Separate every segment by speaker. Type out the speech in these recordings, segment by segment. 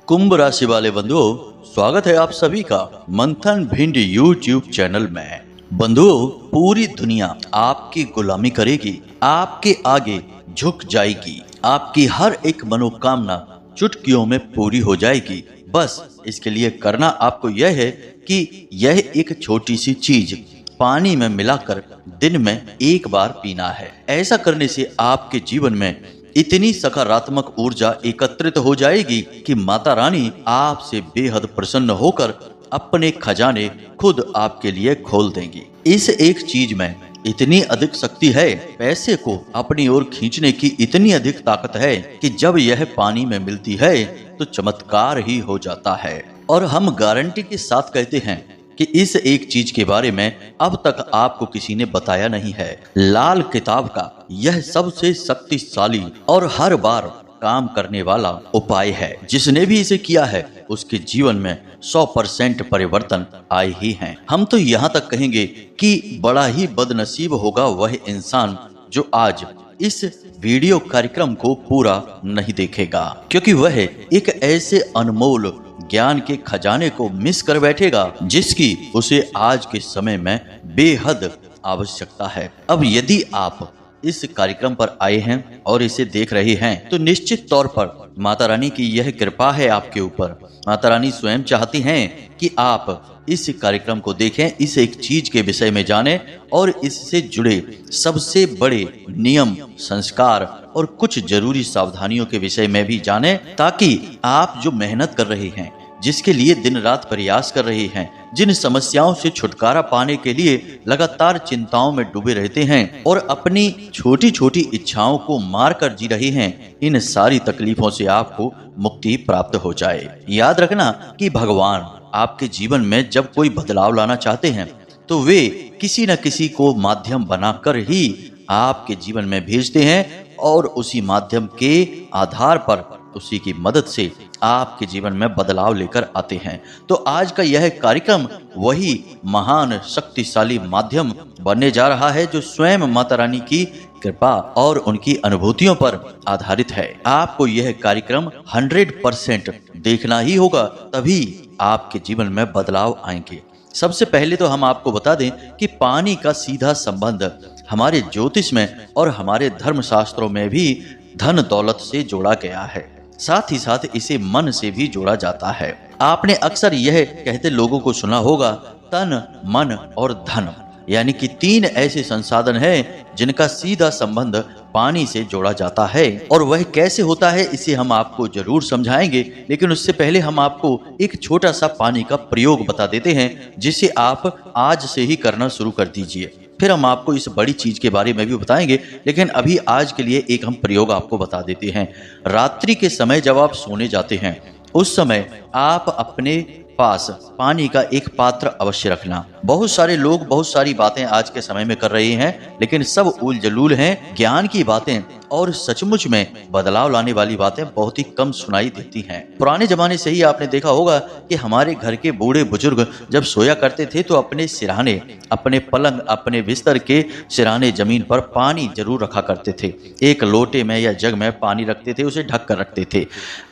Speaker 1: कुंभ राशि वाले बंधुओं, स्वागत है आप सभी का मंथन भिंड यूट्यूब चैनल में। बंधुओं, पूरी दुनिया आपकी गुलामी करेगी, आपके आगे झुक जाएगी, आपकी हर एक मनोकामना चुटकियों में पूरी हो जाएगी। बस इसके लिए करना आपको यह है कि यह एक छोटी सी चीज पानी में मिलाकर दिन में एक बार पीना है। ऐसा करने से आपके जीवन में इतनी सकारात्मक ऊर्जा एकत्रित हो जाएगी कि माता रानी आपसे बेहद प्रसन्न होकर अपने खजाने खुद आपके लिए खोल देंगी। इस एक चीज में इतनी अधिक शक्ति है, पैसे को अपनी ओर खींचने की इतनी अधिक ताकत है कि जब यह पानी में मिलती है तो चमत्कार ही हो जाता है। और हम गारंटी के साथ कहते हैं कि इस एक चीज के बारे में अब तक आपको किसी ने बताया नहीं है। लाल किताब का यह सबसे शक्तिशाली और हर बार काम करने वाला उपाय है। जिसने भी इसे किया है उसके जीवन में 100% परिवर्तन आए ही हैं। हम तो यहाँ तक कहेंगे कि बड़ा ही बदनसीब होगा वह इंसान जो आज इस वीडियो कार्यक्रम को पूरा नहीं देखेगा, क्योंकि वह एक ऐसे अनमोल ज्ञान के खजाने को मिस कर बैठेगा जिसकी उसे आज के समय में बेहद आवश्यकता है। अब यदि आप इस कार्यक्रम पर आए हैं और इसे देख रहे हैं तो निश्चित तौर पर माता रानी की यह कृपा है आपके ऊपर। माता रानी स्वयं चाहती हैं कि आप इस कार्यक्रम को देखें, इस एक चीज के विषय में जानें और इससे जुड़े सबसे बड़े नियम, संस्कार और कुछ जरूरी सावधानियों के विषय में भी जानें, ताकि आप जो मेहनत कर रहे हैं, जिसके लिए दिन रात प्रयास कर रहे हैं, जिन समस्याओं से छुटकारा पाने के लिए लगातार चिंताओं में डूबे रहते हैं और अपनी छोटी छोटी इच्छाओं को मार कर जी रहे हैं, इन सारी तकलीफों से आपको मुक्ति प्राप्त हो जाए। याद रखना कि भगवान आपके जीवन में जब कोई बदलाव लाना चाहते हैं तो वे किसी न किसी को माध्यम बनाकर ही आपके जीवन में भेजते हैं और उसी माध्यम के आधार पर उसी की मदद से आपके जीवन में बदलाव लेकर आते हैं। तो आज का यह कार्यक्रम वही महान शक्तिशाली माध्यम बनने जा रहा है जो स्वयं माता रानी की कृपा और उनकी अनुभूतियों पर आधारित है। आपको यह कार्यक्रम 100% देखना ही होगा, तभी आपके जीवन में बदलाव आएंगे। सबसे पहले तो हम आपको बता दें कि पानी का सीधा संबंध हमारे ज्योतिष में और हमारे धर्मशास्त्रों में भी धन दौलत से जोड़ा गया है। साथ ही साथ इसे मन से भी जोड़ा जाता है। आपने अक्सर यह कहते लोगों को सुना होगा, तन, मन और धन, यानी कि 3 ऐसे संसाधन हैं जिनका सीधा संबंध पानी से जोड़ा जाता है। और वह कैसे होता है इसे हम आपको जरूर समझाएंगे, लेकिन उससे पहले हम आपको एक छोटा सा पानी का प्रयोग बता देते हैं जिसे आप आज से ही करना शुरू कर दीजिए। फिर हम आपको इस बड़ी चीज के बारे में भी बताएंगे, लेकिन अभी आज के लिए एक हम प्रयोग आपको बता देते हैं। रात्रि के समय जब आप सोने जाते हैं उस समय आप अपने पास पानी का एक पात्र अवश्य रखना। बहुत सारे लोग बहुत सारी बातें आज के समय में कर रहे हैं, लेकिन सब उल जलूल हैं। ज्ञान की बातें और सचमुच में बदलाव लाने वाली बातें बहुत ही कम सुनाई देती हैं। पुराने जमाने से ही आपने देखा होगा कि हमारे घर के बूढ़े बुजुर्ग जब सोया करते थे तो अपने सिरहाने, अपने पलंग, अपने बिस्तर के सिरहाने जमीन पर पानी जरूर रखा करते थे। एक लोटे में या जग में पानी रखते थे, उसे ढक कर रखते थे।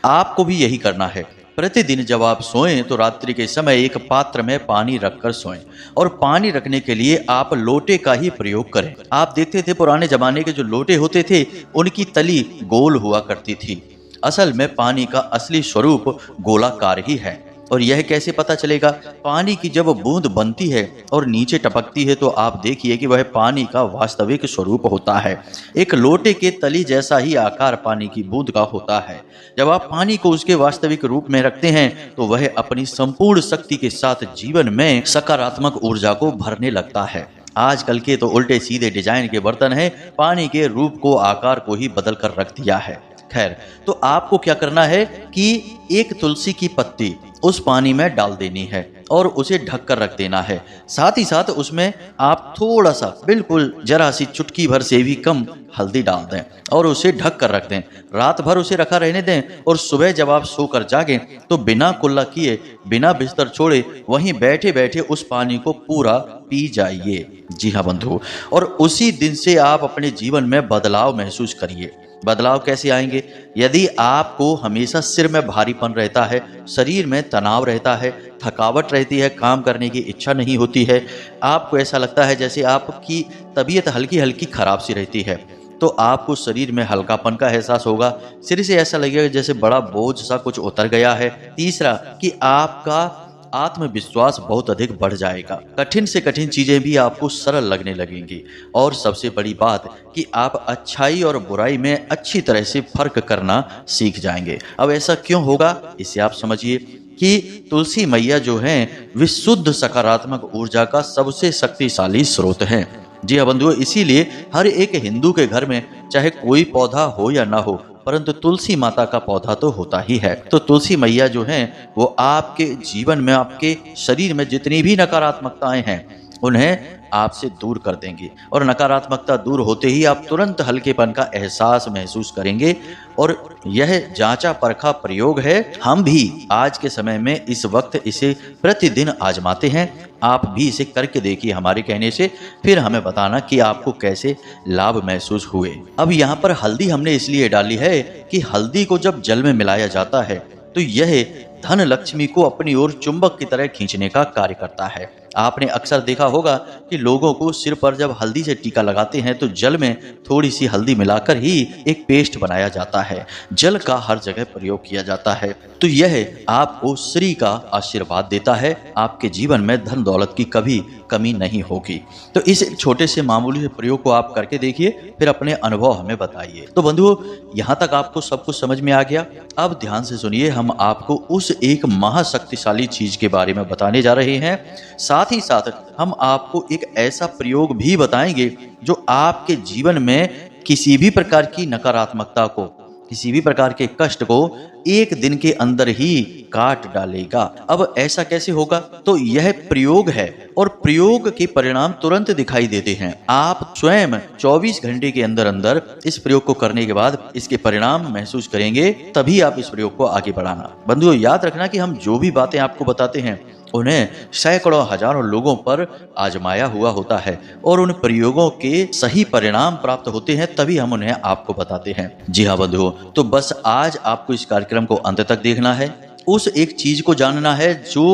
Speaker 1: आपको भी यही करना है। प्रतिदिन जब आप सोएं तो रात्रि के समय एक पात्र में पानी रखकर सोएं, और पानी रखने के लिए आप लोटे का ही प्रयोग करें। आप देखते थे पुराने जमाने के जो लोटे होते थे उनकी तली गोल हुआ करती थी। असल में पानी का असली स्वरूप गोलाकार ही है। और यह कैसे पता चलेगा? पानी की जब बूंद बनती है और नीचे टपकती है तो आप देखिए कि वह पानी का वास्तविक स्वरूप होता है। एक लोटे के तली जैसा ही आकार पानी की बूंद का होता है। जब आप पानी को उसके वास्तविक रूप में रखते हैं तो वह अपनी संपूर्ण शक्ति के साथ जीवन में सकारात्मक ऊर्जा को भरने लगता है। आजकल के तो उल्टे सीधे डिजाइन के बर्तन हैं, पानी के रूप को, आकार को ही बदल कर रख दिया है। खैर, तो आपको क्या करना है कि एक तुलसी की पत्ती उस पानी में डाल देनी है और उसे ढक कर रख देना है। साथ ही साथ उसमें आप थोड़ा सा, बिल्कुल जरा सी चुटकी भर से भी कम हल्दी डाल दें और उसे ढक कर रख दें। रात भर उसे रखा रहने दें और सुबह जब आप सोकर जागें तो बिना कुल्ला किए, बिना बिस्तर छोड़े वहीं बैठे बैठे उस पानी को पूरा पी जाइए। जी हाँ बंधु, और उसी दिन से आप अपने जीवन में बदलाव महसूस करिए। बदलाव कैसे आएंगे? यदि आपको हमेशा सिर में भारीपन रहता है, शरीर में तनाव रहता है, थकावट रहती है, काम करने की इच्छा नहीं होती है, आपको ऐसा लगता है जैसे आपकी तबीयत हल्की हल्की खराब सी रहती है, तो आपको शरीर में हल्कापन का एहसास होगा। सिर से ऐसा लगेगा जैसे बड़ा बोझ सा कुछ उतर गया है। तीसरा कि आपका आत्मविश्वास बहुत अधिक बढ़ जाएगा। कठिन से कठिन चीजें भी आपको सरल लगने लगेंगी। और सबसे बड़ी बात कि आप अच्छाई और बुराई में अच्छी तरह से फर्क करना सीख जाएंगे। अब ऐसा क्यों होगा, इसे आप समझिए कि तुलसी मैया जो हैं विशुद्ध सकारात्मक ऊर्जा का सबसे शक्तिशाली स्रोत हैं। जी हाँ बंधुओं, इसीलिए हर एक हिंदू के घर में चाहे कोई पौधा हो या ना हो, परंतु तुलसी माता का पौधा तो होता ही है। तो तुलसी मैया जो हैं वो आपके जीवन में, आपके शरीर में जितनी भी नकारात्मकताएं हैं उन्हें आपसे दूर कर देंगी। और नकारात्मकता दूर होते ही आप तुरंत हल्केपन का एहसास महसूस करेंगे। और यह जांचा परखा प्रयोग है। हम भी आज के समय में इस वक्त इसे प्रतिदिन आजमाते हैं। आप भी इसे करके देखिए हमारे कहने से, फिर हमें बताना कि आपको कैसे लाभ महसूस हुए। अब यहाँ पर हल्दी हमने इसलिए डाली है कि हल्दी को जब जल में मिलाया जाता है तो यह धन लक्ष्मी को अपनी ओर चुंबक की तरह खींचने का कार्य करता है। आपने अक्सर देखा होगा कि लोगों को सिर पर जब हल्दी से टीका लगाते हैं तो जल में थोड़ी सी हल्दी मिलाकर ही एक पेस्ट बनाया जाता है। जल का हर जगह प्रयोग किया जाता है। तो यह आपको श्री का आशीर्वाद देता है। आपके जीवन में धन दौलत की कभी कमी नहीं होगी। तो इस छोटे से मामूली से प्रयोग को आप करके देखिए, फिर अपने अनुभव हमें बताइए। तो बंधुओं, यहाँ तक आपको सब कुछ समझ में आ गया। अब ध्यान से सुनिए, हम आपको उस एक महाशक्तिशाली चीज के बारे में बताने जा रहे हैं। साथ ही साथ हम आपको एक ऐसा प्रयोग भी बताएंगे जो आपके जीवन में किसी भी प्रकार की नकारात्मकता को, किसी भी प्रकार के कष्ट को एक दिन के अंदर ही काट डालेगा। अब ऐसा कैसे होगा? तो यह प्रयोग है और प्रयोग के परिणाम तुरंत दिखाई देते हैं। आप स्वयं 24 घंटे के अंदर अंदर इस प्रयोग को करने के बाद इसके परिणाम महसूस करेंगे, तभी आप इस प्रयोग को आगे बढ़ाना। बंधुओं, याद रखना कि हम जो भी बातें आपको बताते हैं उन्हें सैकड़ों हजारों लोगों पर आजमाया हुआ होता है और उन प्रयोगों के सही परिणाम प्राप्त होते हैं, तभी हम उन्हें आपको बताते हैं। जी हाँ बंधुओं, तो बस आज आपको इस कार्यक्रम को अंत तक देखना है। उस एक चीज को जानना है जो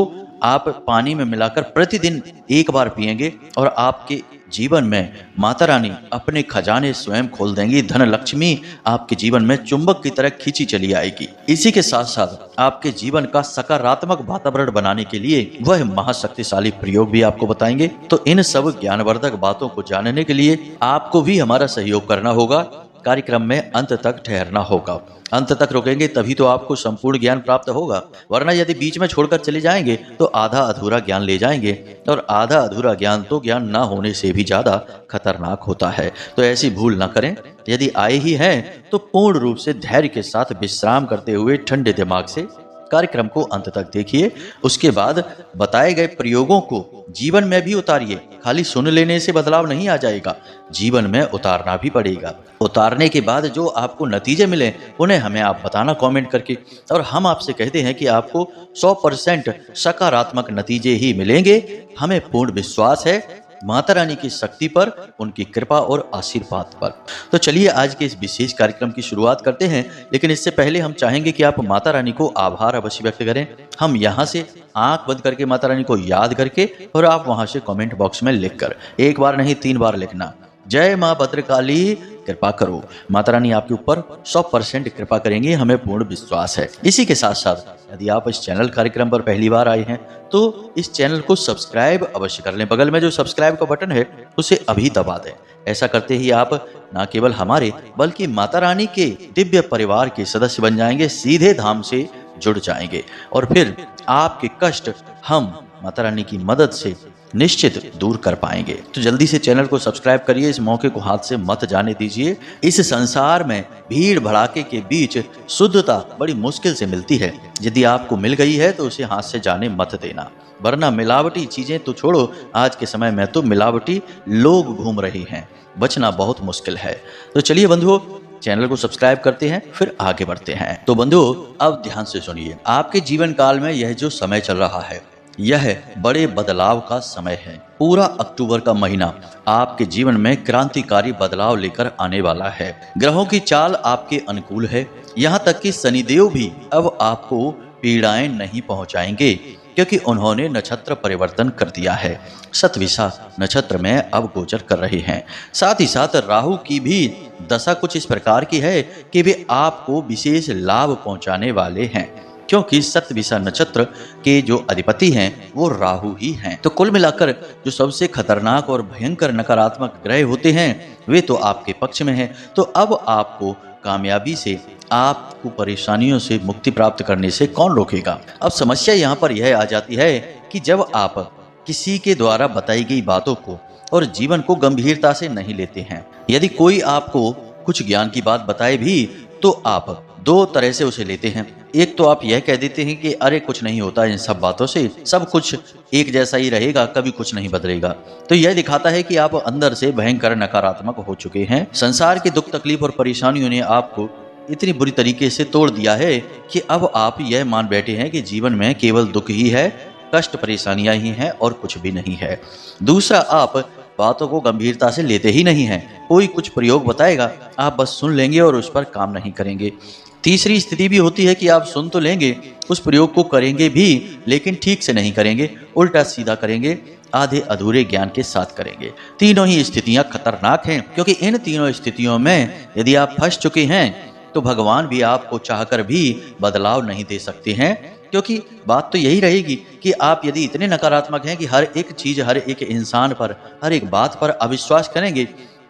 Speaker 1: आप पानी में मिलाकर प्रतिदिन एक बार पिएंगे और आपके जीवन में माता रानी अपने खजाने स्वयं खोल देंगी। धन लक्ष्मी आपके जीवन में चुंबक की तरह खींची चली आएगी। इसी के साथ साथ आपके जीवन का सकारात्मक वातावरण बनाने के लिए वह महाशक्तिशाली प्रयोग भी आपको बताएंगे। तो इन सब ज्ञानवर्धक बातों को जानने के लिए आपको भी हमारा सहयोग करना होगा। कार्यक्रम में अंत तक ठहरना होगा। अंत तक रुकेंगे तभी तो आपको संपूर्ण ज्ञान प्राप्त होगा, वरना यदि बीच में छोड़कर चले जाएंगे तो आधा अधूरा ज्ञान ले जाएंगे, और आधा अधूरा ज्ञान तो ज्ञान ना होने से भी ज्यादा खतरनाक होता है। तो ऐसी भूल ना करें। यदि आए ही हैं तो पूर्ण रूप से धैर्य के साथ विश्राम करते हुए ठंडे दिमाग से कार्यक्रम को अंत तक देखिए। उसके बाद बताए गए प्रयोगों को जीवन में भी उतारिए। खाली सुन लेने से बदलाव नहीं आ जाएगा, जीवन में उतारना भी पड़ेगा। उतारने के बाद जो आपको नतीजे मिले उन्हें हमें आप बताना कमेंट करके। और हम आपसे कहते हैं कि आपको 100% सकारात्मक नतीजे ही मिलेंगे। हमें पूर्ण विश्वास है माता रानी की शक्ति पर, उनकी कृपा और आशीर्वाद पर। तो चलिए आज के इस विशेष कार्यक्रम की शुरुआत करते हैं, लेकिन इससे पहले हम चाहेंगे कि आप माता रानी को आभार अवश्य व्यक्त करें। हम यहाँ से आंख बंद करके माता रानी को याद करके, और आप वहां से कमेंट बॉक्स में लिखकर, एक बार नहीं 3 बार लिखना, जय माँ भद्रकाली कृपा करो। माता रानी आपके ऊपर 100% कृपा करेंगे, हमें पूर्ण विश्वास है। इसी के साथ साथ यदि आप इस चैनल कार्यक्रम पर पहली बार आए हैं तो इस चैनल को सब्सक्राइब अवश्य कर लें। बगल में जो सब्सक्राइब का बटन है उसे अभी दबा दें। ऐसा करते ही आप न केवल हमारे बल्कि माता रानी के दिव्य परिवार के सदस्य बन जाएंगे, सीधे धाम से जुड़ जाएंगे, और फिर आपके कष्ट हम माता रानी की मदद से निश्चित दूर कर पाएंगे। तो जल्दी से चैनल को सब्सक्राइब करिए, इस मौके को हाथ से मत जाने दीजिए। इस संसार में भीड़ भड़ाके के बीच शुद्धता बड़ी मुश्किल से मिलती है। यदि आपको मिल गई है तो उसे हाथ से जाने मत देना, वरना मिलावटी चीजें तो छोड़ो, आज के समय में तो मिलावटी लोग घूम रहे हैं, बचना बहुत मुश्किल है। तो चलिए बंधुओं, चैनल को सब्सक्राइब करते हैं, फिर आगे बढ़ते हैं। तो बंधुओं, अब ध्यान से सुनिए। आपके जीवन काल में यह जो समय चल रहा है, यह बड़े बदलाव का समय है। पूरा अक्टूबर का महीना आपके जीवन में क्रांतिकारी बदलाव लेकर आने वाला है। ग्रहों की चाल आपके अनुकूल है। यहाँ तक कि शनिदेव भी अब आपको पीड़ाएं नहीं पहुंचाएंगे, क्योंकि उन्होंने नक्षत्र परिवर्तन कर दिया है। शतभिषा नक्षत्र में अब गोचर कर रहे हैं। साथ ही साथ राहु की भी दशा कुछ इस प्रकार की है कि वे आपको विशेष लाभ पहुंचाने वाले हैं, क्योंकि शतभिषा नक्षत्र के जो अधिपति हैं वो राहु ही हैं। तो कुल मिलाकर जो सबसे खतरनाक और भयंकर नकारात्मक ग्रह होते हैं वे तो आपके पक्ष में हैं। तो अब आपको कामयाबी से, आपको परेशानियों से मुक्ति प्राप्त करने से कौन रोकेगा। अब समस्या यहाँ पर यह आ जाती है कि जब आप किसी के द्वारा बताई गई बातों को और जीवन को गंभीरता से नहीं लेते हैं। यदि कोई आपको कुछ ज्ञान की बात बताए भी तो आप दो तरह से उसे लेते हैं। एक तो आप यह कह देते हैं कि अरे कुछ नहीं होता इन सब बातों से, सब कुछ एक जैसा ही रहेगा, कभी कुछ नहीं बदलेगा। तो यह दिखाता है कि आप अंदर से भयंकर नकारात्मक हो चुके हैं। संसार के दुख तकलीफ और परेशानियों ने आपको इतनी बुरी तरीके से तोड़ दिया है कि अब आप यह मान बैठे हैं कि जीवन में केवल दुख ही है, कष्ट परेशानियां ही हैं और कुछ भी नहीं है। दूसरा, आप बातों को गंभीरता से लेते ही नहीं हैं। कोई कुछ प्रयोग बताएगा, आप बस सुन लेंगे और उस पर काम नहीं करेंगे। तीसरी स्थिति भी होती है कि आप सुन तो लेंगे, उस प्रयोग को करेंगे भी लेकिन ठीक से नहीं करेंगे, उल्टा सीधा करेंगे, आधे अधूरे ज्ञान के साथ करेंगे। तीनों ही स्थितियां खतरनाक हैं, क्योंकि इन तीनों स्थितियों में यदि आप फंस चुके हैं तो भगवान भी आपको चाहकर भी बदलाव नहीं दे सकते हैं। क्योंकि बात तो यही रहेगी कि आप यदि इतने नकारात्मक हैं कि हर एक चीज, हर एक इंसान पर, हर एक बात पर अविश्वास करेंगे,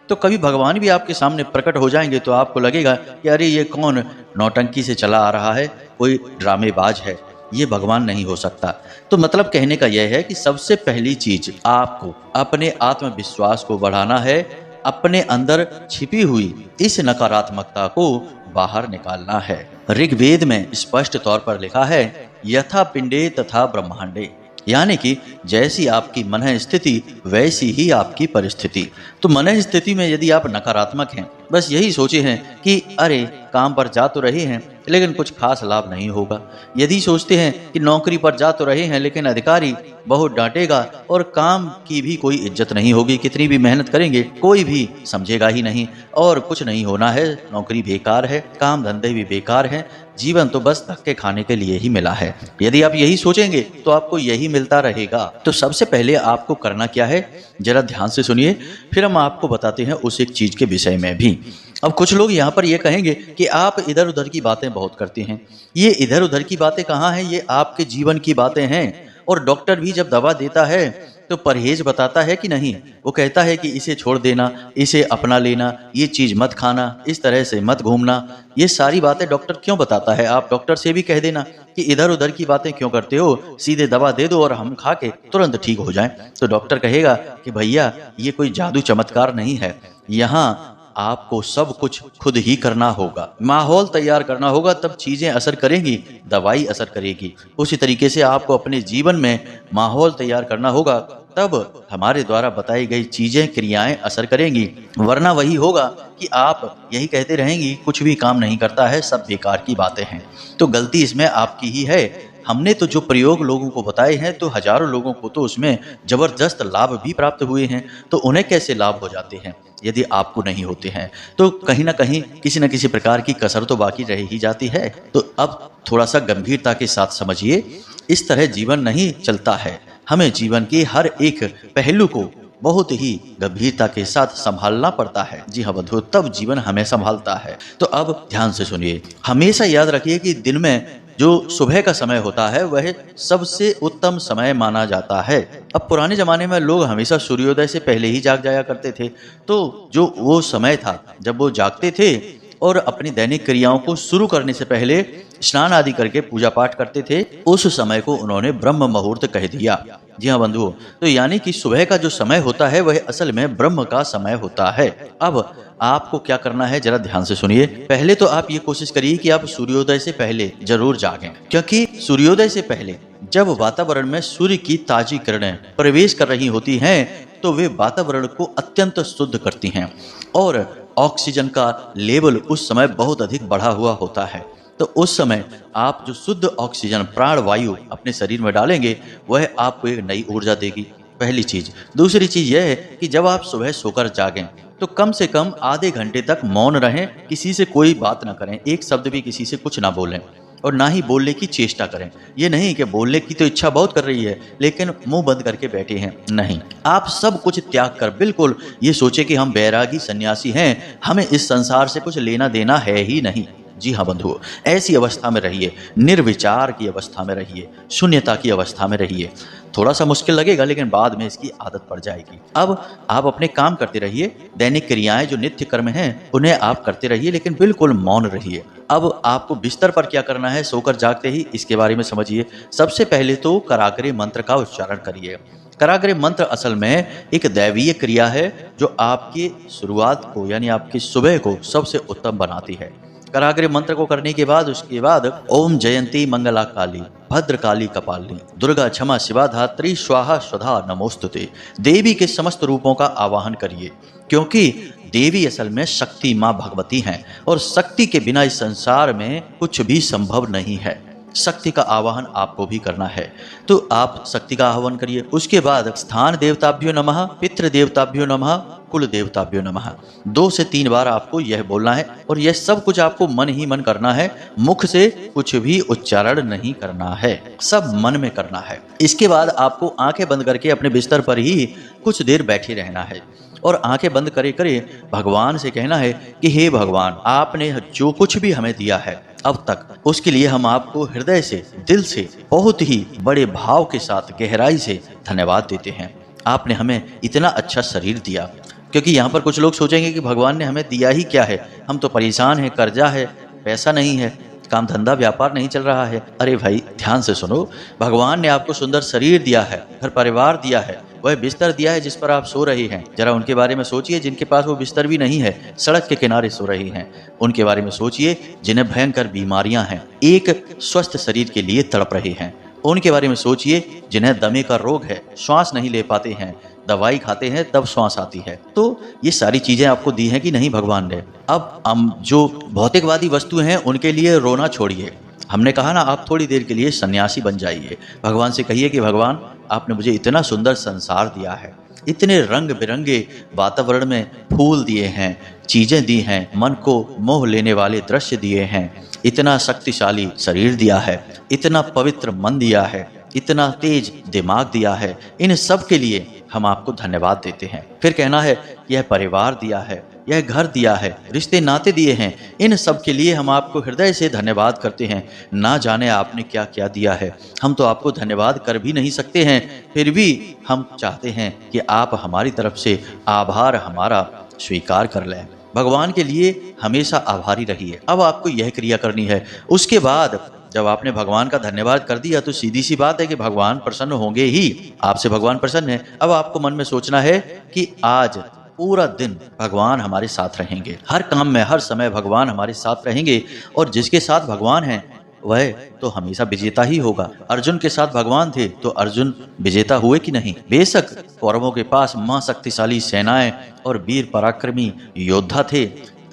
Speaker 1: तो कभी भगवान भी आपके सामने प्रकट हो जाएंगे तो आपको लगेगा कि अरे ये कौन नौटंकी से चला आ रहा है, कोई ड्रामेबाज है, ये भगवान नहीं हो सकता। तो मतलब कहने का यह है कि सबसे पहली चीज आपको अपने आत्मविश्वास को बढ़ाना है, अपने अंदर छिपी हुई इस नकारात्मकता को बाहर निकालना है। ऋग्वेद में स्पष्ट तौर पर लिखा है, यथा पिंडे तथा ब्रह्मांडे, यानी कि जैसी आपकी मन स्थिति वैसी ही आपकी परिस्थिति। तो मन स्थिति में यदि आप नकारात्मक हैं, बस यही सोचे हैं कि अरे काम पर जा तो रहे हैं लेकिन कुछ खास लाभ नहीं होगा, यदि सोचते हैं कि नौकरी पर जा तो रहे हैं लेकिन अधिकारी बहुत डांटेगा और काम की भी कोई इज्जत नहीं होगी, कितनी भी मेहनत करेंगे कोई भी समझेगा ही नहीं और कुछ नहीं होना है, नौकरी बेकार है, काम धंधे भी बेकार हैं, जीवन तो बस धक्के खाने के लिए ही मिला है। यदि आप यही सोचेंगे तो आपको यही मिलता रहेगा। तो सबसे पहले आपको करना क्या है, जरा ध्यान से सुनिए, फिर हम आपको बताते हैं उस एक चीज के विषय में भी। अब कुछ लोग यहाँ पर ये कहेंगे कि आप इधर उधर की बातें बहुत करते हैं। ये इधर उधर की बातें कहाँ हैं, ये आपके जीवन की बातें हैं। और डॉक्टर भी जब दवा देता है तो परहेज बताता है कि नहीं, वो कहता है कि इसे छोड़ देना, इसे अपना लेना, ये चीज मत खाना, इस तरह से मत घूमना। ये सारी बातें डॉक्टर क्यों बताता है? आप डॉक्टर से भी कह देना कि इधर उधर की बातें क्यों करते हो, सीधे दवा दे दो और हम खा के तुरंत ठीक हो जाएं। तो डॉक्टर कहेगा कि भैया ये कोई जादू चमत्कार नहीं है, यहाँ आपको सब कुछ खुद ही करना होगा, माहौल तैयार करना होगा, तब चीजें असर करेंगी, दवाई असर करेगी। उसी तरीके से आपको अपने जीवन में माहौल तैयार करना होगा, तब हमारे द्वारा बताई गई चीजें, क्रियाएं असर करेंगी। वरना वही होगा कि आप यही कहते रहेंगी कुछ भी काम नहीं करता है, सब बेकार की बातें हैं। तो गलती इसमें आपकी ही है। हमने तो जो प्रयोग लोगों को बताए हैं तो हजारों लोगों को तो उसमें जबरदस्त लाभ भी प्राप्त हुए हैं, तो उन्हें कैसे लाभ हो जाते हैं यदि आपको नहीं होते हैं? तो कहीं ना कहीं किसी न किसी प्रकार की कसर तो बाकी रह ही जाती है। तो अब थोड़ा सा गंभीरता के साथ समझिए, इस तरह जीवन नहीं चलता है। हमें जीवन के हर एक पहलू को बहुत ही गंभीरता के साथ संभालना पड़ता है। जी हाँ बंधु, तब जीवन हमें संभालता है। तो अब ध्यान से सुनिए, हमेशा याद रखिए कि दिन में जो सुबह का समय होता है वह सबसे उत्तम समय माना जाता है। अब पुराने जमाने में लोग हमेशा सूर्योदय से पहले ही जाग जाया करते थे, तो जो वो समय था जब वो जागते थे और अपनी दैनिक क्रियाओं को शुरू करने से पहले स्नान आदि करके पूजा पाठ करते थे, उस समय को उन्होंने ब्रह्म मुहूर्त कह दिया। जी हाँ बंधुओं, तो यानी कि सुबह का जो समय होता है वह असल में ब्रह्म का समय होता है। अब आपको क्या करना है, जरा ध्यान से सुनिए। पहले तो आप ये कोशिश करिए कि आप सूर्योदय से पहले जरूर जागें, क्योंकि सूर्योदय से पहले जब वातावरण में सूर्य की ताजी किरणें प्रवेश कर रही होती हैं तो वे वातावरण को अत्यंत शुद्ध करती हैं और ऑक्सीजन का लेवल उस समय बहुत अधिक बढ़ा हुआ होता है। तो उस समय आप जो शुद्ध ऑक्सीजन प्राण वायु अपने शरीर में डालेंगे वह आपको एक नई ऊर्जा देगी, पहली चीज। दूसरी चीज यह है कि जब आप सुबह सोकर जागें तो कम से कम आधे घंटे तक मौन रहें, किसी से कोई बात ना करें, एक शब्द भी किसी से कुछ ना बोलें और ना ही बोलने की चेष्टा करें। ये नहीं कि बोलने की तो इच्छा बहुत कर रही है लेकिन मुंह बंद करके बैठे हैं, नहीं। आप सब कुछ त्याग कर बिल्कुल ये सोचे कि हम बैरागी सन्यासी हैं, हमें इस संसार से कुछ लेना देना है ही नहीं। जी हाँ बंधुओं, ऐसी अवस्था में रहिए, निर्विचार की अवस्था में रहिए, शून्यता की अवस्था में रहिए। थोड़ा सा मुश्किल लगेगा लेकिन बाद में इसकी आदत पड़ जाएगी। अब आप अपने काम करते रहिए, दैनिक क्रियाएं जो नित्य कर्म हैं उन्हें आप करते रहिए लेकिन बिल्कुल मौन रहिए। अब आपको बिस्तर पर क्या करना है सोकर जागते ही, इसके बारे में समझिए। सबसे पहले तो कराग्रे मंत्र का उच्चारण करिए। कराग्रे मंत्र असल में एक दैवीय क्रिया है जो आपकी शुरुआत को यानी आपकी सुबह को सबसे उत्तम बनाती है। कराग्रे मंत्र को करने के बाद उसके बाद ओम जयंती मंगला काली भद्र काली कपालिनी दुर्गा क्षमा शिवा धात्री स्वाहा स्वधा नमोस्तुते, देवी के समस्त रूपों का आवाहन करिए, क्योंकि देवी असल में शक्ति माँ भगवती हैं और शक्ति के बिना इस संसार में कुछ भी संभव नहीं है। शक्ति का आवाहन आपको भी करना है, तो आप शक्ति का आह्वान करिए। उसके बाद स्थान देवताभ्यो नमः, पितृ देवताभ्यो नमः, कुल देवताभ्यो नमः 2 से 3 बार आपको यह बोलना है और यह सब कुछ आपको मन ही मन करना है, मुख से कुछ भी उच्चारण नहीं करना है, सब मन में करना है। इसके बाद आपको आंखें बंद करके अपने बिस्तर पर ही कुछ देर बैठे रहना है और आंखें बंद करे करे भगवान से कहना है कि हे भगवान, आपने जो कुछ भी हमें दिया है अब तक, उसके लिए हम आपको हृदय से, दिल से, बहुत ही बड़े भाव के साथ गहराई से धन्यवाद देते हैं। आपने हमें इतना अच्छा शरीर दिया, क्योंकि यहाँ पर कुछ लोग सोचेंगे कि भगवान ने हमें दिया ही क्या है, हम तो परेशान हैं, कर्जा है, पैसा नहीं है, काम धंधा व्यापार नहीं चल रहा है। अरे भाई ध्यान से सुनो, भगवान ने आपको सुंदर शरीर दिया है, घर परिवार दिया है, वह बिस्तर दिया है जिस पर आप सो रही हैं। जरा उनके बारे में सोचिए जिनके पास वो बिस्तर भी नहीं है, सड़क के किनारे सो रही हैं। उनके बारे में सोचिए जिन्हें भयंकर बीमारियां हैं, एक स्वस्थ शरीर के लिए तड़प रहे हैं। उनके बारे में सोचिए जिन्हें दमे का रोग है, श्वास नहीं ले पाते हैं, दवाई खाते हैं तब श्वास आती है। तो ये सारी चीजें आपको दी हैं कि नहीं भगवान ने। अब हम जो भौतिकवादी वस्तु हैं उनके लिए रोना छोड़िए। हमने कहा ना, आप थोड़ी देर के लिए सन्यासी बन जाइए। भगवान से कहिए कि भगवान, आपने मुझे इतना सुंदर संसार दिया है, इतने रंग बिरंगे वातावरण में फूल दिए हैं, चीजें दी हैं, मन को मोह लेने वाले दृश्य दिए हैं, इतना शक्तिशाली शरीर दिया है, इतना पवित्र मन दिया है, इतना तेज दिमाग दिया है। इन सब के लिए हम आपको धन्यवाद देते हैं। फिर कहना है यह परिवार दिया है, यह घर दिया है, रिश्ते नाते दिए हैं, इन सब के लिए हम आपको हृदय से धन्यवाद करते हैं। ना जाने आपने क्या क्या दिया है, हम तो आपको धन्यवाद कर भी नहीं सकते हैं, फिर भी हम चाहते हैं कि आप हमारी तरफ से आभार हमारा स्वीकार कर लें। भगवान के लिए हमेशा आभारी रहिए। अब आपको यह क्रिया करनी है। उसके बाद जब आपने भगवान का धन्यवाद कर दिया तो सीधी सी बात है कि भगवान प्रसन्न होंगे ही, आपसे भगवान प्रसन्न है। अब आपको मन में सोचना है कि आज पूरा दिन भगवान हमारे साथ रहेंगे, हर काम में हर समय भगवान हमारे साथ रहेंगे और जिसके साथ भगवान हैं वह तो हमेशा विजेता ही होगा। अर्जुन के साथ भगवान थे तो अर्जुन विजेता हुए कि नहीं? बेशक कौरवों के पास महाशक्तिशाली सेनाएं और वीर पराक्रमी योद्धा थे,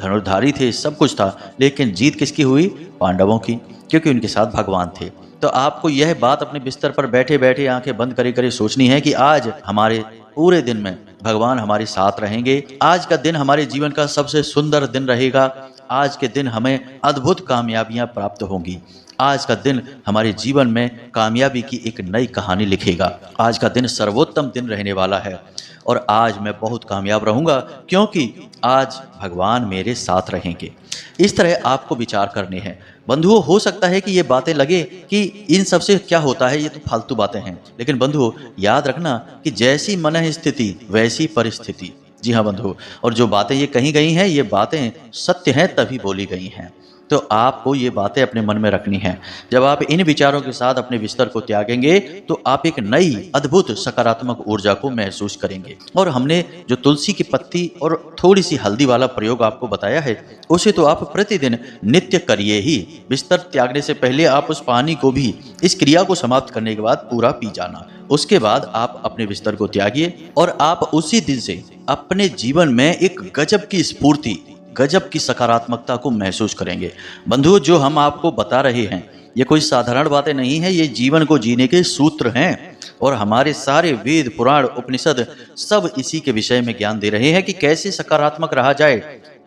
Speaker 1: धनुर्धारी थे, सब कुछ था, लेकिन जीत किसकी हुई? पांडवों की, क्योंकि उनके साथ भगवान थे। तो आपको यह बात अपने बिस्तर पर बैठे बैठे आंखें बंद करे करे सोचनी है कि आज हमारे पूरे दिन में भगवान हमारे साथ रहेंगे। आज का दिन हमारे जीवन का सबसे सुंदर दिन रहेगा। आज के दिन हमें अद्भुत कामयाबियां प्राप्त होंगी। आज का दिन हमारे जीवन में कामयाबी की एक नई कहानी लिखेगा। आज का दिन सर्वोत्तम दिन रहने वाला है और आज मैं बहुत कामयाब रहूंगा क्योंकि आज भगवान मेरे साथ रहेंगे। इस तरह आपको विचार करने हैं। बंधुओं, हो सकता है कि ये बातें लगे कि इन सब से क्या होता है, ये तो फालतू बातें हैं, लेकिन बंधुओं याद रखना कि जैसी मन स्थिति वैसी परिस्थिति। जी हाँ बंधुओं, और जो बातें ये कही गई हैं ये बातें सत्य हैं तभी बोली गई हैं। तो आपको ये बातें अपने मन में रखनी है। जब आप इन विचारों के साथ अपने बिस्तर को त्यागेंगे तो आप एक नई अद्भुत सकारात्मक ऊर्जा को महसूस करेंगे। और हमने जो तुलसी की पत्ती और थोड़ी सी हल्दी वाला प्रयोग आपको बताया है उसे तो आप प्रतिदिन नित्य करिए ही। बिस्तर त्यागने से पहले आप उस पानी को भी इस क्रिया को समाप्त करने के बाद पूरा पी जाना। उसके बाद आप अपने बिस्तर को त्यागिए और आप उसी दिन से अपने जीवन में एक गजब की स्फूर्ति, गजब की सकारात्मकता को महसूस करेंगे। बंधुओं, जो हम आपको बता रहे हैं ये कोई साधारण बातें नहीं है, ये जीवन को जीने के सूत्र हैं। और हमारे सारे वेद, पुराण, उपनिषद सब इसी के विषय में ज्ञान दे रहे हैं कि कैसे सकारात्मक रहा जाए,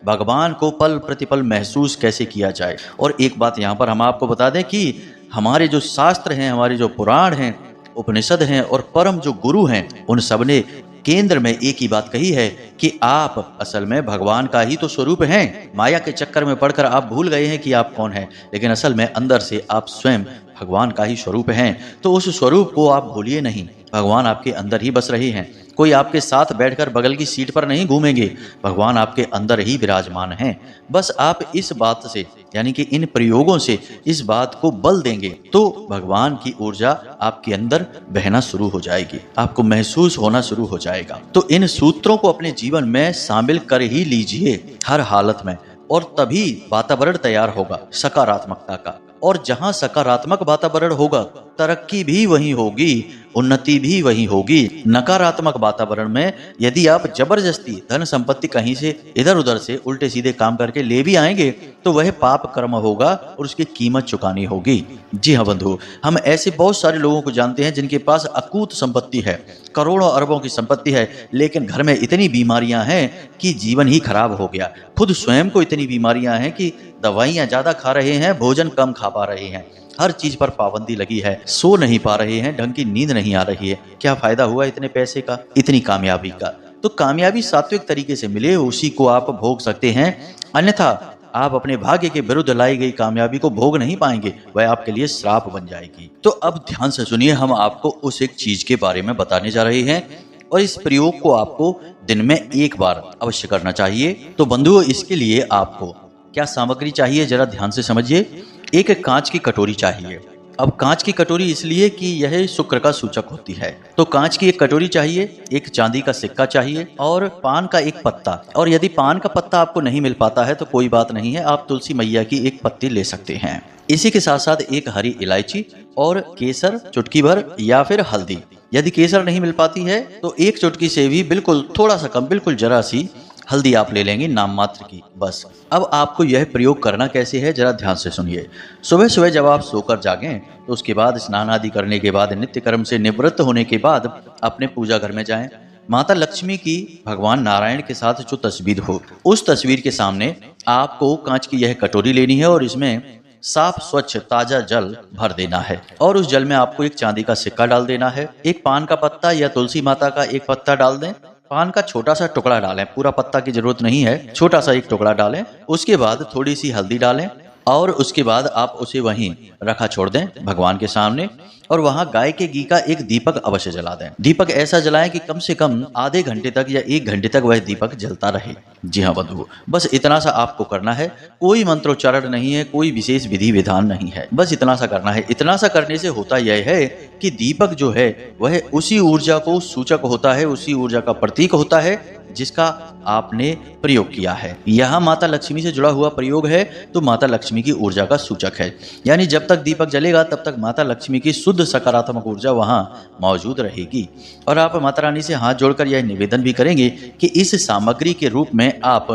Speaker 1: भगवान को पल प्रतिपल महसूस कैसे किया जाए। और एक बात यहाँ पर हम आपको बता दें कि हमारे जो शास्त्र हैं, हमारे जो पुराण हैं, उपनिषद हैं और परम जो गुरु हैं, उन सब ने केंद्र में एक ही बात कही है कि आप असल में भगवान का ही तो स्वरूप हैं। माया के चक्कर में पड़कर आप भूल गए हैं कि आप कौन हैं, लेकिन असल में अंदर से आप स्वयं भगवान का ही स्वरूप हैं। तो उस स्वरूप को आप भूलिए नहीं, भगवान आपके अंदर ही बस रहे हैं। कोई आपके साथ बैठकर बगल की सीट पर नहीं घूमेंगे, भगवान आपके अंदर ही विराजमान हैं। बस आप इस बात से, यानी कि इन प्रयोगों से इस बात को बल देंगे तो भगवान की ऊर्जा आपके अंदर बहना शुरू हो जाएगी, आपको महसूस होना शुरू हो जाएगा। तो इन सूत्रों को अपने जीवन में शामिल कर ही लीजिए हर हालत में, और तभी वातावरण तैयार होगा सकारात्मकता का। और जहां सकारात्मक वातावरण होगा, तरक्की भी वहीं होगी, उन्नति भी वहीं होगी। नकारात्मक वातावरण में यदि आप जबरदस्ती धन संपत्ति कहीं से इधर उधर से उल्टे सीधे काम करके ले भी आएंगे तो वह पाप कर्म होगा और उसकी कीमत चुकानी होगी। जी हाँ बंधु, हम ऐसे बहुत सारे लोगों को जानते हैं जिनके पास अकूत संपत्ति है, करोड़ों अरबों की संपत्ति है, लेकिन घर में इतनी बीमारियां हैं कि जीवन ही खराब हो गया। खुद स्वयं को इतनी बीमारियां हैं कि दवाइयां ज्यादा खा रहे हैं, भोजन कम खा पा रहे हैं, हर चीज पर पाबंदी लगी है, सो नहीं पा रहे हैं, ढंग की नींद नहीं आ रही है। क्या फायदा हुआ इतने पैसे का, इतनी कामयाबी का? तो कामयाबी सात्विक तरीके से मिले उसी को आप भोग सकते हैं, अन्यथा आप अपने भाग्य के विरुद्ध लाई गई कामयाबी को भोग नहीं पाएंगे, वह आपके लिए श्राप बन जाएगी। तो अब ध्यान से सुनिए, हम आपको उस एक चीज के बारे में बताने जा रहे हैं और इस प्रयोग को आपको दिन में एक बार अवश्य करना चाहिए। तो बंधुओं, इसके लिए आपको क्या सामग्री चाहिए जरा ध्यान से समझिए। एक कांच की कटोरी चाहिए। अब कांच की कटोरी इसलिए कि यह शुक्र का सूचक होती है, तो कांच की एक कटोरी चाहिए, एक चांदी का सिक्का चाहिए और पान का एक पत्ता। और यदि पान का पत्ता आपको नहीं मिल पाता है तो कोई बात नहीं है, आप तुलसी मैया की एक पत्ती ले सकते हैं। इसी के साथ साथ एक हरी इलायची और केसर चुटकी भर, या फिर हल्दी। यदि केसर नहीं मिल पाती है तो एक चुटकी से भी बिल्कुल थोड़ा सा कम, बिल्कुल जरा सी हल्दी आप ले लेंगे, नाम मात्र की, बस। अब आपको यह प्रयोग करना कैसे है जरा ध्यान से सुनिए। सुबह सुबह जब आप सोकर जागें तो उसके बाद स्नान आदि करने के बाद, नित्य कर्म से निवृत्त होने के बाद अपने पूजा घर में जाएं। माता लक्ष्मी की भगवान नारायण के साथ जो तस्वीर हो, उस तस्वीर के सामने आपको कांच की यह कटोरी लेनी है और इसमें साफ स्वच्छ ताजा जल भर देना है। और उस जल में आपको एक चांदी का सिक्का डाल देना है, एक पान का पत्ता या तुलसी माता का एक पत्ता डाल दें। पान का छोटा सा टुकड़ा डालें, पूरा पत्ता की जरूरत नहीं है, छोटा सा एक टुकड़ा डालें। उसके बाद थोड़ी सी हल्दी डालें और उसके बाद आप उसे वहीं रखा छोड़ दें भगवान के सामने, और वहां गाय के घी का एक दीपक अवश्य जला दें। दीपक ऐसा जलाएं कि कम से कम आधे घंटे तक या 1 घंटे तक वह दीपक जलता रहे। जी हाँ बंधुओं, बस इतना सा आपको करना है, कोई मंत्रोच्चारण नहीं है, कोई विशेष विधि विधान नहीं है, बस इतना सा करना है। इतना सा करने से होता यह है कि दीपक जो है वह उसी ऊर्जा को सूचक होता है, उसी ऊर्जा का प्रतीक होता है जिसका आपने प्रयोग किया है। यहाँ माता लक्ष्मी से जुड़ा हुआ प्रयोग है तो माता लक्ष्मी की ऊर्जा का सूचक है, यानी जब तक दीपक जलेगा तब तक माता लक्ष्मी की शुद्ध सकारात्मक ऊर्जा वहाँ मौजूद रहेगी। और आप माता रानी से हाथ जोड़कर यह निवेदन भी करेंगे कि इस सामग्री के रूप में आप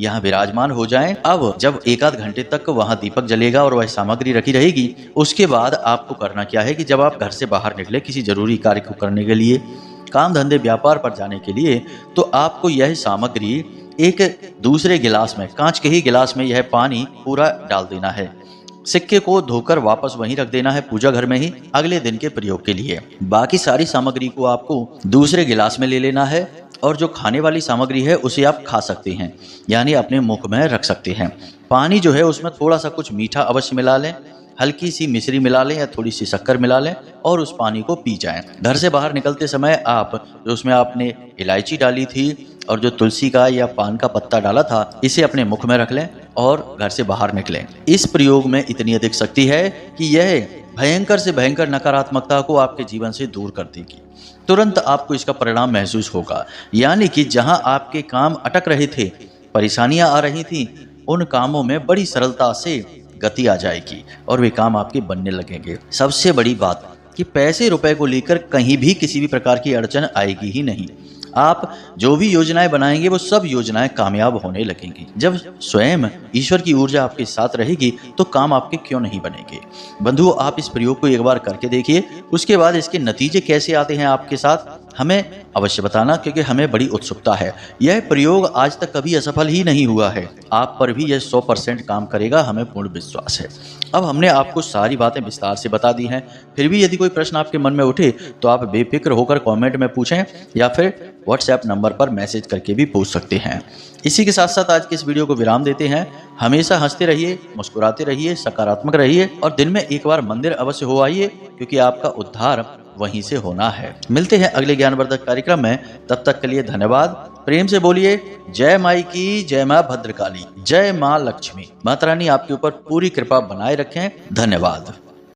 Speaker 1: यहाँ विराजमान हो जाएं। अब जब 1 आध घंटे तक वहाँ दीपक जलेगा और वह सामग्री रखी रहेगी, उसके बाद आपको करना क्या है कि जब आप घर से बाहर निकले किसी जरूरी कार्य को करने के लिए, काम धंधे व्यापार पर जाने के लिए, तो आपको यह सामग्री एक दूसरे गिलास में, कांच के ही गिलास में यह पानी पूरा डाल देना है। सिक्के को धोकर वापस वहीं रख देना है पूजा घर में ही, अगले दिन के प्रयोग के लिए। बाकी सारी सामग्री को आपको दूसरे गिलास में ले लेना है और जो खाने वाली सामग्री है उसे आप खा सकते हैं, यानी अपने मुख में रख सकते हैं। पानी जो है उसमें थोड़ा सा कुछ मीठा अवश्य मिला लें, हल्की सी मिश्री मिला लें या थोड़ी सी शक्कर मिला लें और उस पानी को पी जाएं। घर से बाहर निकलते समय आप जो उसमें आपने इलायची डाली थी और जो तुलसी का या पान का पत्ता डाला था, इसे अपने मुख में रख लें और घर से बाहर निकलें। इस प्रयोग में इतनी अधिक शक्ति है कि यह भयंकर से भयंकर नकारात्मकता को आपके जीवन से दूर कर देगी। तुरंत आपको इसका परिणाम महसूस होगा, यानी कि जहां आपके काम अटक रहे थे, परेशानियां आ रही थी, उन कामों में बड़ी सरलता से गति आ जाएगी और वे काम आपके बनने लगेंगे। सबसे बड़ी बात कि पैसे रुपए को लेकर कहीं भी किसी भी प्रकार की अड़चन आएगी ही नहीं। आप जो भी योजनाएं बनाएंगे वो सब योजनाएं कामयाब होने लगेंगी। जब स्वयं ईश्वर की ऊर्जा आपके साथ रहेगी तो काम आपके क्यों नहीं बनेंगे। बंधुओं, आप इस प्रयोग को एक बार करके देखिए, उसके बाद इसके नतीजे कैसे आते हैं आपके साथ हमें अवश्य बताना, क्योंकि हमें बड़ी उत्सुकता है। यह प्रयोग आज तक कभी असफल ही नहीं हुआ है। आप पर भी यह 100% काम करेगा, हमें पूर्ण विश्वास है। अब हमने आपको सारी बातें विस्तार से बता दी हैं। फिर भी यदि कोई प्रश्न आपके मन में उठे तो आप बेफिक्र होकर कमेंट में पूछें या फिर व्हाट्सएप नंबर पर मैसेज करके भी पूछ सकते हैं। इसी के साथ साथ आज के इस वीडियो को विराम देते हैं। हमेशा हंसते रहिए, मुस्कुराते रहिए, सकारात्मक रहिए और दिन में एक बार मंदिर अवश्य हो आइए, क्योंकि आपका उद्धार वहीं से होना है। मिलते हैं अगले ज्ञानवर्धक कार्यक्रम में, तब तक के लिए धन्यवाद। प्रेम से बोलिए जय माई की, जय मां भद्रकाली, जय मां लक्ष्मी। माता रानी आपके ऊपर पूरी कृपा बनाए रखें। धन्यवाद।